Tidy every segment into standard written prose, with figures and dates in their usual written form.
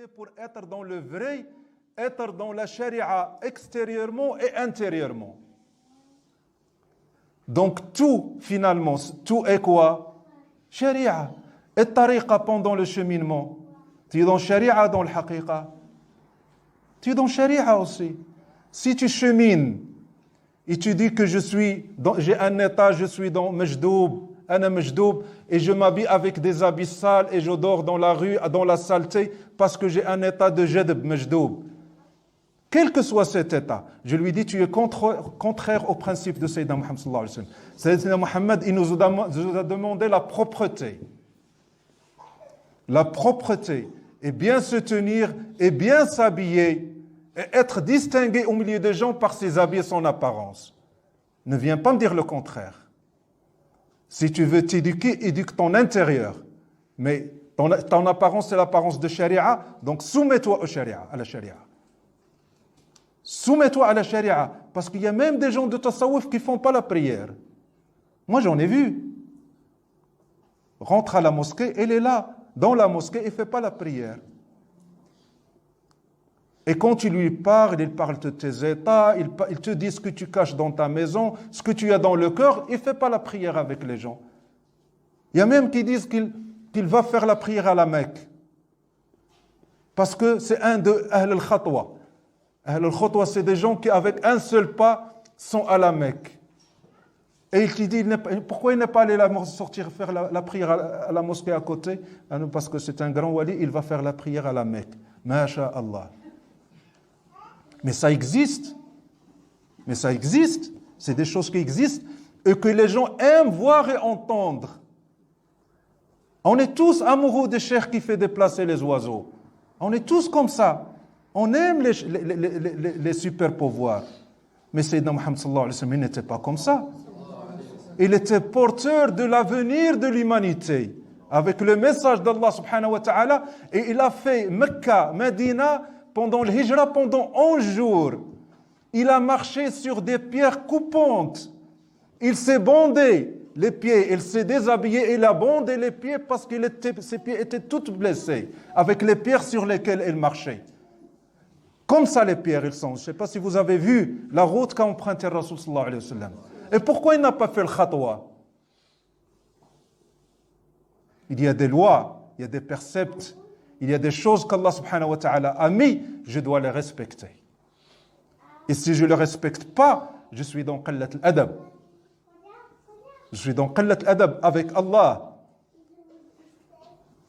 prier pour être dans le vrai, être dans la charia extérieurement et intérieurement. Donc tout, finalement, tout est quoi? Sharia. Et tariqa pendant le cheminement. Tu es dans sharia, dans le haqiqa. Tu es dans sharia aussi. Si tu chemines et tu dis que j'ai un état, je suis dans majdoub, ana majdoub, et je m'habille avec des habits sales et je dors dans la rue, dans la saleté, parce que j'ai un état de jadb, majdoub. Quel que soit cet état, je lui dis, tu es contraire au principe de Sayyidina Muhammad sallallahu alayhi wa sallam. Sayyidina Muhammad, il nous a demandé la propreté. La propreté, et bien se tenir, et bien s'habiller, et être distingué au milieu des gens par ses habits et son apparence. Ne viens pas me dire le contraire. Si tu veux t'éduquer, éduque ton intérieur. Mais ton apparence, c'est l'apparence de charia, donc soumets-toi au charia, à la charia. Soumets-toi à la charia, parce qu'il y a même des gens de tasawwuf qui ne font pas la prière. Moi, j'en ai vu. Rentre à la mosquée, elle est là, dans la mosquée, et ne fait pas la prière. Et quand tu lui parles, il parle de tes états, il te dit ce que tu caches dans ta maison, ce que tu as dans le cœur, il ne fait pas la prière avec les gens. Il y a même qui disent qu'il va faire la prière à la Mecque. Parce que c'est un de Ahl al-Khatwa. Ahl al-Khatwa, c'est des gens qui, avec un seul pas, sont à la Mecque. Et il te dit, pourquoi il n'est pas allé sortir faire la prière à la mosquée à côté? Parce que c'est un grand wali, il va faire la prière à la Mecque. Masha'Allah. Mais ça existe. C'est des choses qui existent et que les gens aiment voir et entendre. On est tous amoureux des cheikhs qui fait déplacer les oiseaux. On est tous comme ça. On aime les super pouvoirs. Mais Sayyidina Muhammad sallallahu alayhi wa sallam, il n'était pas comme ça. Il était porteur de l'avenir de l'humanité avec le message d'Allah subhanahu wa ta'ala, et il a fait Mecca, Medina pendant le hijra pendant 11 jours. Il a marché sur des pierres coupantes. Il s'est bandé les pieds, il s'est déshabillé, il a bandé les pieds parce que ses pieds étaient tous blessés avec les pierres sur lesquelles il marchait. Comme ça les pierres, ils sont. Je ne sais pas si vous avez vu la route qu'a empruntée Rasul sallallahu alayhi wa sallam. Et pourquoi il n'a pas fait le khatwa? Il y a des lois, il y a des préceptes, il y a des choses qu'Allah subhanahu wa ta'ala a mis, je dois les respecter. Et si je ne les respecte pas, je suis dans qallat al-adab. Je suis dans qallat al-adab avec Allah.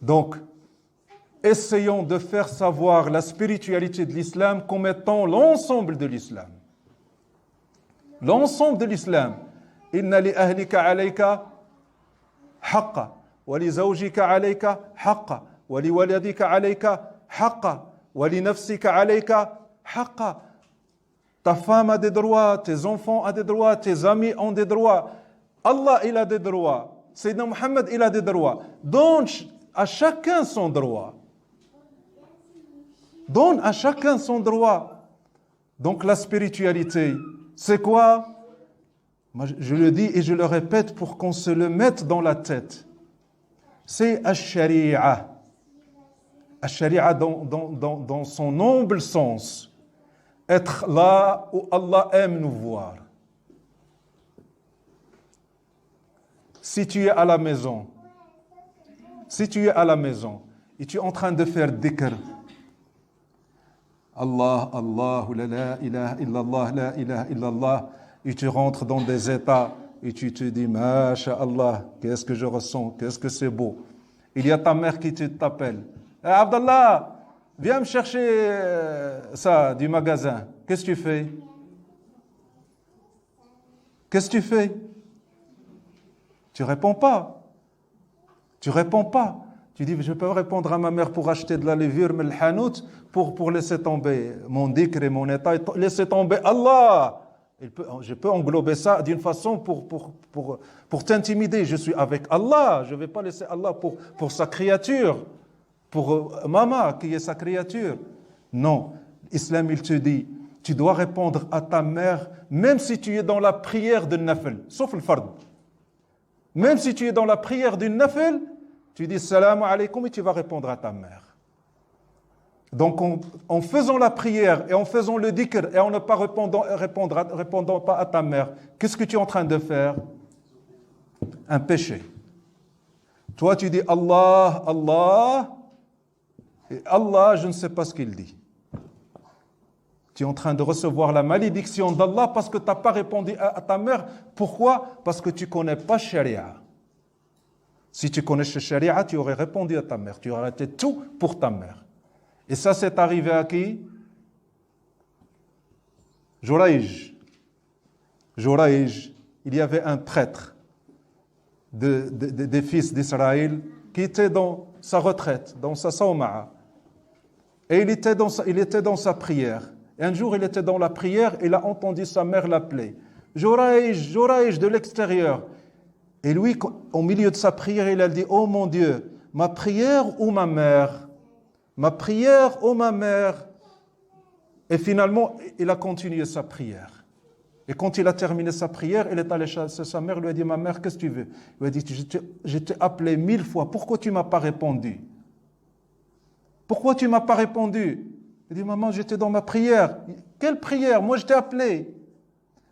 Donc, essayons de faire savoir la spiritualité de l'islam comme étant l'ensemble de l'islam. L'ensemble de l'islam. Inna li ahlika alayka haqqa. ولزوجك عليك حقا ولولدك عليك حقا ولنفسك عليك حقا. Ta femme a des droits, tes enfants ont des droits, tes amis ont des droits. Allah, il a des droits. Sayyidina Muhammad, il a des droits. Donne à chacun son droit. Donne à chacun son droit. Donc la spiritualité, c'est quoi? Moi, je le dis et je le répète pour qu'on se le mette dans la tête. C'est Ash-Shari'a. Ash-Shari'a dans son humble sens. Être là où Allah aime nous voir. Si tu es à la maison, et tu es en train de faire dhikr, Allah, Allah, la ilaha illallah, la ilaha illallah, et tu rentres dans des états, et tu te dis, Masha'Allah, qu'est-ce que je ressens, qu'est-ce que c'est beau. Il y a ta mère qui t'appelle. Hey, Abdallah, viens me chercher ça du magasin. Qu'est-ce que tu fais? Qu'est-ce que tu fais? Tu réponds pas. Tu dis, je peux répondre à ma mère pour acheter de la levure, mais le hanout, pour laisser tomber mon dhikr et mon état, laisser tomber Allah. Je peux englober ça d'une façon pour t'intimider. Je suis avec Allah. Je ne vais pas laisser Allah pour sa créature, pour maman qui est sa créature. Non. L'islam, il te dit, tu dois répondre à ta mère, même si tu es dans la prière de nafil, sauf le fard. Même si tu es dans la prière du nafil, tu dis salam alaykoum et tu vas répondre à ta mère. Donc, en faisant la prière et en faisant le dhikr et en ne pas répondant pas à ta mère, qu'est-ce que tu es en train de faire? Un péché. Toi, tu dis Allah, Allah, et Allah, je ne sais pas ce qu'il dit. Tu es en train de recevoir la malédiction d'Allah parce que tu n'as pas répondu à ta mère. Pourquoi? Parce que tu ne connais pas Sharia. Si tu connaissais Sharia, tu aurais répondu à ta mère. Tu aurais été tout pour ta mère. Et ça, c'est arrivé à qui? Juraïj. Juraïj, il y avait un prêtre des fils d'Israël qui était dans sa retraite, dans sa sawma'a. Et il était dans sa prière. Et un jour, il était dans la prière et il a entendu sa mère l'appeler. Juraïj, Juraïj, de l'extérieur. Et lui, au milieu de sa prière, il a dit, oh mon Dieu, ma prière ou ma mère? Ma prière ou ma mère? Et finalement, il a continué sa prière. Et quand il a terminé sa prière, il est allé chez sa mère, il lui a dit, ma mère, qu'est-ce que tu veux? Il lui a dit, je t'ai appelé 1000 fois, pourquoi tu ne m'as pas répondu? Pourquoi tu ne m'as pas répondu? Il dit, maman, j'étais dans ma prière. Quelle prière? Moi, je t'ai appelé.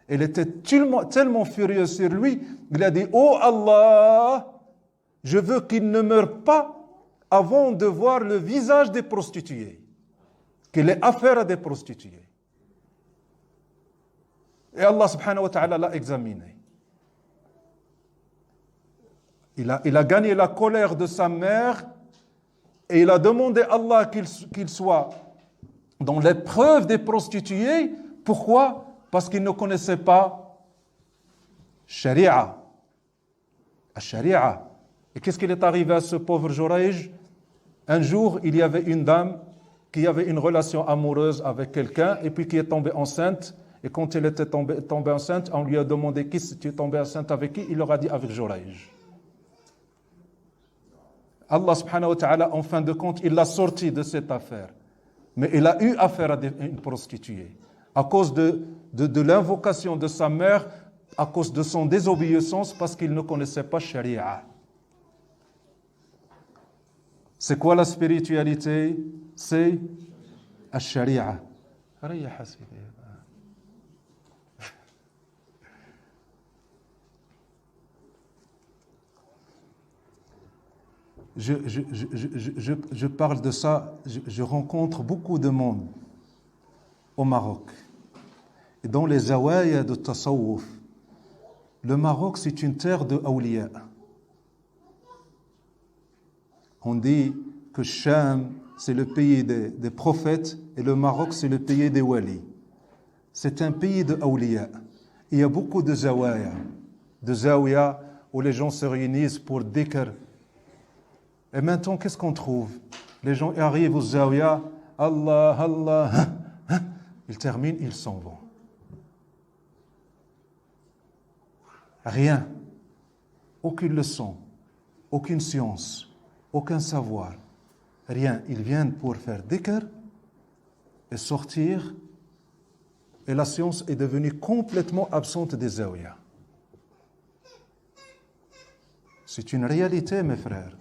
Elle était tellement furieuse sur lui, il a dit, oh Allah, je veux qu'il ne meure pas avant de voir le visage des prostituées, qu'il ait affaire à des prostituées. Et Allah subhanahu wa ta'ala l'a examiné. Il a gagné la colère de sa mère et il a demandé à Allah qu'il soit dans l'épreuve des prostituées. Pourquoi? Parce qu'il ne connaissait pas Sharia. Sharia. Et qu'est-ce qu'il est arrivé à ce pauvre Juraïj? Un jour, il y avait une dame qui avait une relation amoureuse avec quelqu'un et puis qui est tombée enceinte. Et quand elle était tombée enceinte, on lui a demandé qui tu es tombée enceinte avec qui? Il leur a dit avec Juraïj. Allah subhanahu wa ta'ala, en fin de compte, il l'a sorti de cette affaire. Mais il a eu affaire à une prostituée. À cause de l'invocation de sa mère, à cause de son désobéissance, parce qu'il ne connaissait pas Sharia. C'est quoi la spiritualité? C'est la Sharia. Je parle de ça, je rencontre beaucoup de monde au Maroc. Et dans les zawaya de Tasawwuf, le Maroc, c'est une terre de awliya. On dit que Cham, c'est le pays des prophètes et le Maroc, c'est le pays des walis. C'est un pays de awliya. Il y a beaucoup de zawiya où les gens se réunissent pour dhikr. Et maintenant, qu'est-ce qu'on trouve? Les gens arrivent aux zawiya, Allah, Allah, ils terminent, ils s'en vont. Rien, aucune leçon, aucune science, aucun savoir, rien. Ils viennent pour faire dhikr et sortir, et la science est devenue complètement absente des zawiya. C'est une réalité, mes frères.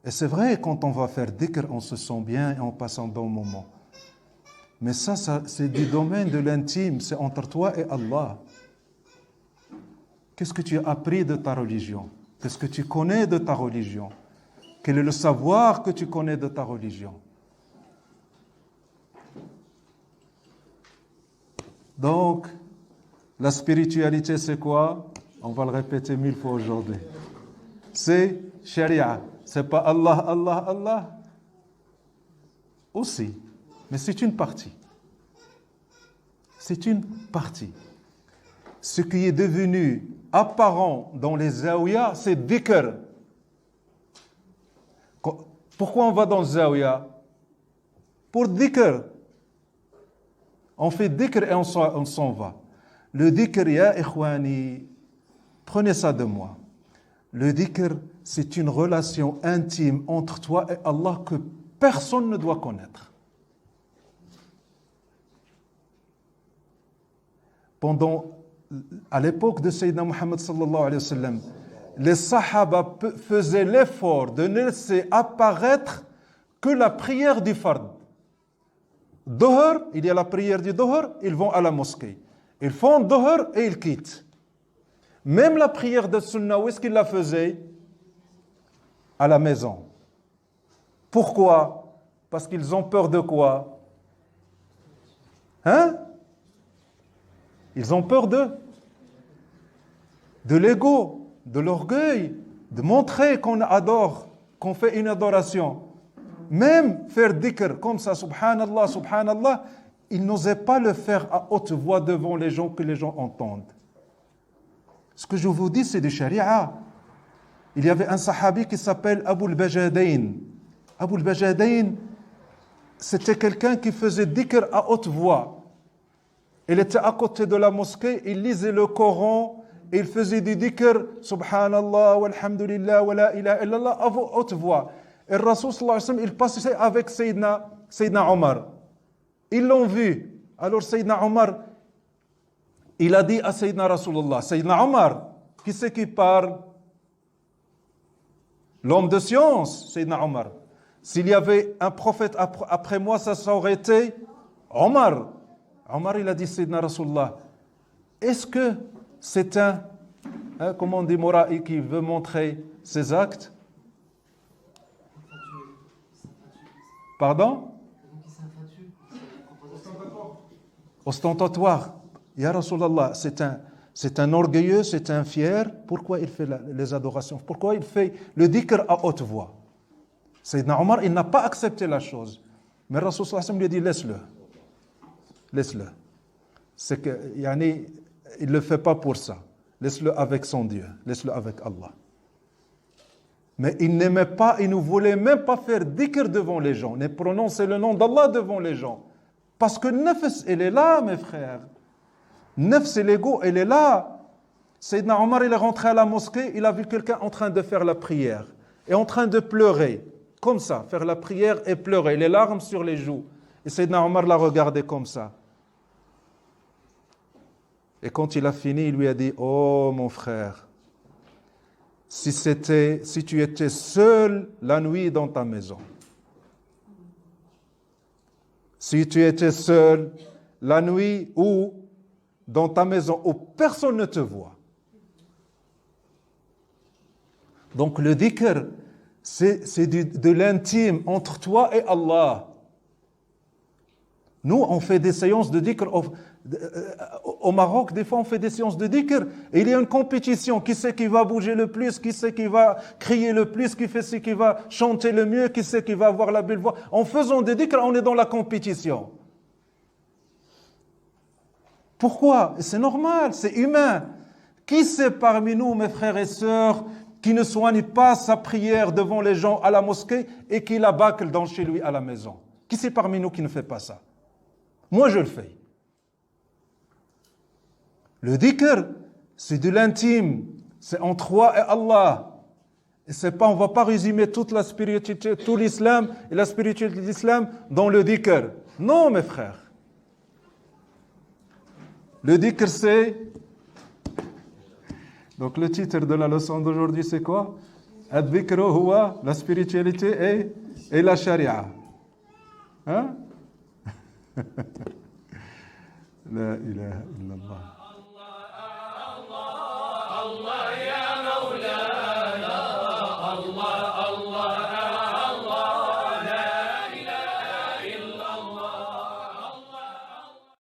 Et c'est vrai, quand on va faire dhikr, on se sent bien et on passe un bon moment. Mais ça, c'est du domaine de l'intime, c'est entre toi et Allah. Qu'est-ce que tu as appris de ta religion? Qu'est-ce que tu connais de ta religion? Quel est le savoir que tu connais de ta religion? Donc, la spiritualité, c'est quoi? On va le répéter 1000 fois aujourd'hui. C'est Sharia. C'est pas Allah, Allah, Allah. Aussi. Mais c'est une partie. C'est une partie. Ce qui est devenu apparent dans les zawiya, c'est dhikr. Pourquoi on va dans le zawiya? Pour dhikr. On fait dhikr et on s'en va. Le dhikr, ya ikhwani, prenez ça de moi. Le dhikr, c'est une relation intime entre toi et Allah que personne ne doit connaître. À l'époque de Sayyidina Muhammad sallallahu alayhi wa sallam, les Sahaba faisaient l'effort de ne laisser apparaître que la prière du fard. Dohr, il y a la prière du Dohr, ils vont à la mosquée. Ils font Dohr et ils quittent. Même la prière de Sunnah, où est-ce qu'ils la faisaient? À la maison. Pourquoi? Parce qu'ils ont peur de quoi? Hein? Ils ont peur de l'ego, de l'orgueil, de montrer qu'on adore, qu'on fait une adoration. Même faire dhikr comme ça, subhanallah, subhanallah, ils n'osaient pas le faire à haute voix devant les gens, que les gens entendent. Ce que je vous dis, c'est du sharia. Il y avait un sahabi qui s'appelle Abu al-Bajadain. Abu al-Bajadain, c'était quelqu'un qui faisait dhikr à haute voix. Il était à côté de la mosquée, il lisait le Coran, et il faisait du dhikr, subhanallah, walhamdulillah, wa la ilaha illallah, à haute voix. Et le Rasul sallallahu alayhi wa sallam, il passait avec Sayyidina Omar. Ils l'ont vu. Alors Sayyidina Omar, il a dit à Sayyidina Rasulullah, Sayyidina Omar, qui c'est qui parle? L'homme de science, Sayyidina Omar. S'il y avait un prophète après moi, ça aurait été Omar. Omar, il a dit, Sayyidina Rasulullah, est-ce que c'est comment on dit, Moraï, qui veut montrer ses actes? Pardon? Ostentatoire. Ya Rasulallah, c'est un orgueilleux, c'est un fier. Pourquoi il fait les adorations? Pourquoi il fait le dhikr à haute voix? Sayyidina Omar, il n'a pas accepté la chose. Mais Rasul sallallahu alayhi wa sallam lui a dit, laisse-le. Laisse-le. C'est que, yani, il ne le fait pas pour ça. Laisse-le avec son Dieu. Laisse-le avec Allah. Mais il n'aimait pas, il ne voulait même pas faire dhikr devant les gens, ne prononcer le nom d'Allah devant les gens. Parce que nefs, elle est là, mes frères. Nefs et l'ego, elle est là. Sayyidina Omar, il est rentré à la mosquée, il a vu quelqu'un en train de faire la prière et en train de pleurer. Comme ça, faire la prière et pleurer, les larmes sur les joues. Et Sayyidina Omar l'a regardé comme ça. Et quand il a fini, il lui a dit, oh mon frère, si tu étais seul la nuit dans ta maison, si tu étais seul la nuit ou dans ta maison où personne ne te voit. Donc le dhikr, c'est de l'intime entre toi et Allah. Nous, on fait des séances de dhikr. Au Maroc, des fois, on fait des séances de dhikr et il y a une compétition. Qui c'est qui va bouger le plus? Qui c'est qui va crier le plus? Qui c'est qui va chanter le mieux? Qui c'est qui va avoir la belle voix? En faisant des dhikr, on est dans la compétition. Pourquoi? C'est normal, c'est humain. Qui c'est parmi nous, mes frères et sœurs, qui ne soigne pas sa prière devant les gens à la mosquée et qui la bâcle dans chez lui à la maison? Qui c'est parmi nous qui ne fait pas ça? Moi, je le fais. Le dhikr, c'est de l'intime. C'est entre toi et Allah. Et c'est pas, on ne va pas résumer toute la spiritualité, tout l'islam et la spiritualité de l'islam dans le dhikr. Non, mes frères. Le dhikr, c'est... Donc, le titre de la leçon d'aujourd'hui, c'est quoi? Ad-dhikru huwa, la spiritualité et la charia. Hein? La ilaha illallah.